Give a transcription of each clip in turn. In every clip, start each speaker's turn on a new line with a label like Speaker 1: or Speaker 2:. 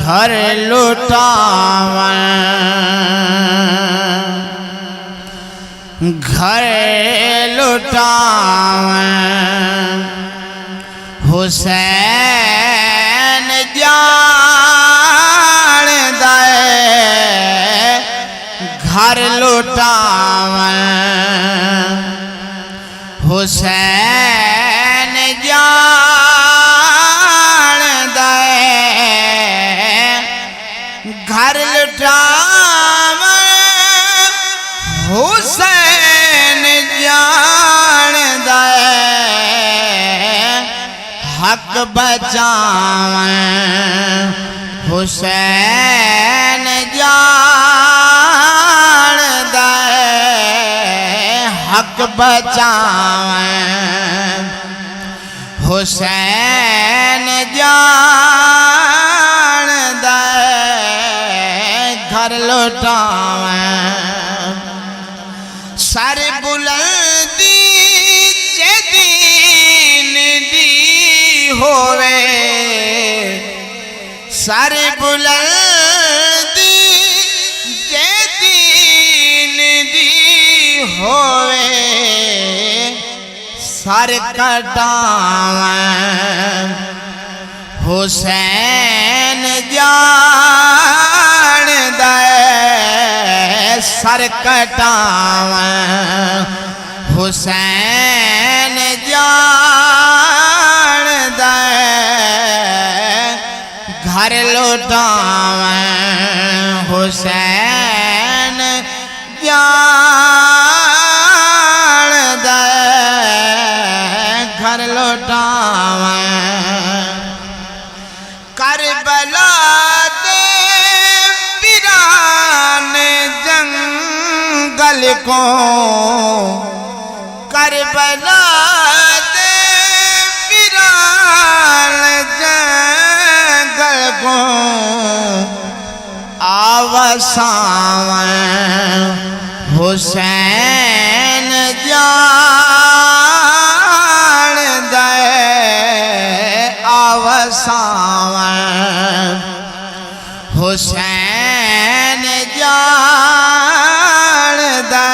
Speaker 1: घर लुटावन घर लुटावन हुसैन जान दे घर लुटावन हुसैन जान दे घर लुटावन हुसैन जान दे हक बचावन हुसैन जान दे हक बचावन हुसैन जान दे घर लुटावन सर बुलंदी जदीन दी होवे सर बुलंदी जदीन दी होवे सर कटावन हुसैन जान दे सर कटावन हुसैन जान दे घर लुटावन हुसैन जान दे घर लुटावन करबला दे वीरान जंगल को करबला दे वीरान जंगल को आवसावन हुसैन जान दे आवसावन हुसैन जान दे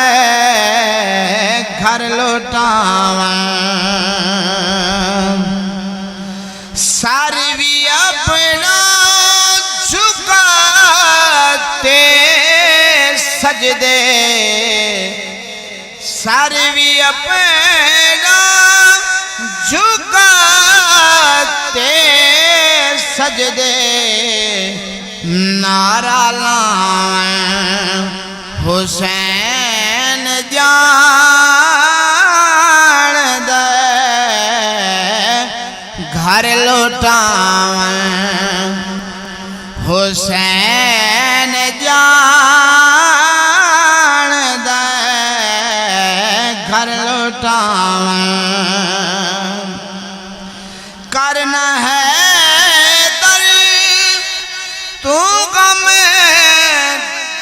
Speaker 1: घर लुटावन सारवी अपना झुकाते सजदे सारवी अपना झुकाते सजदे नारा लावन हुसैन जान दे घर लुटावन हुसैन जान दे घर लुटावन करना है दर तू गम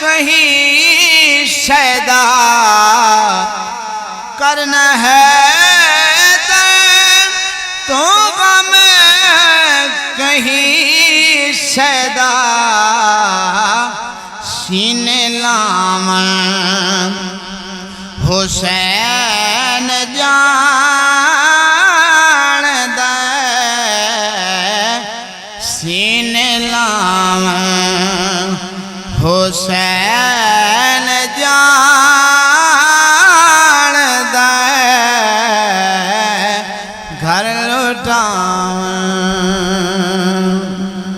Speaker 1: कहीं शैदा करना है दर तू गम कहीं शैदा सीने लावन हुसैन जान दे सीने लावन हुसैन जान दे घर लुटावन।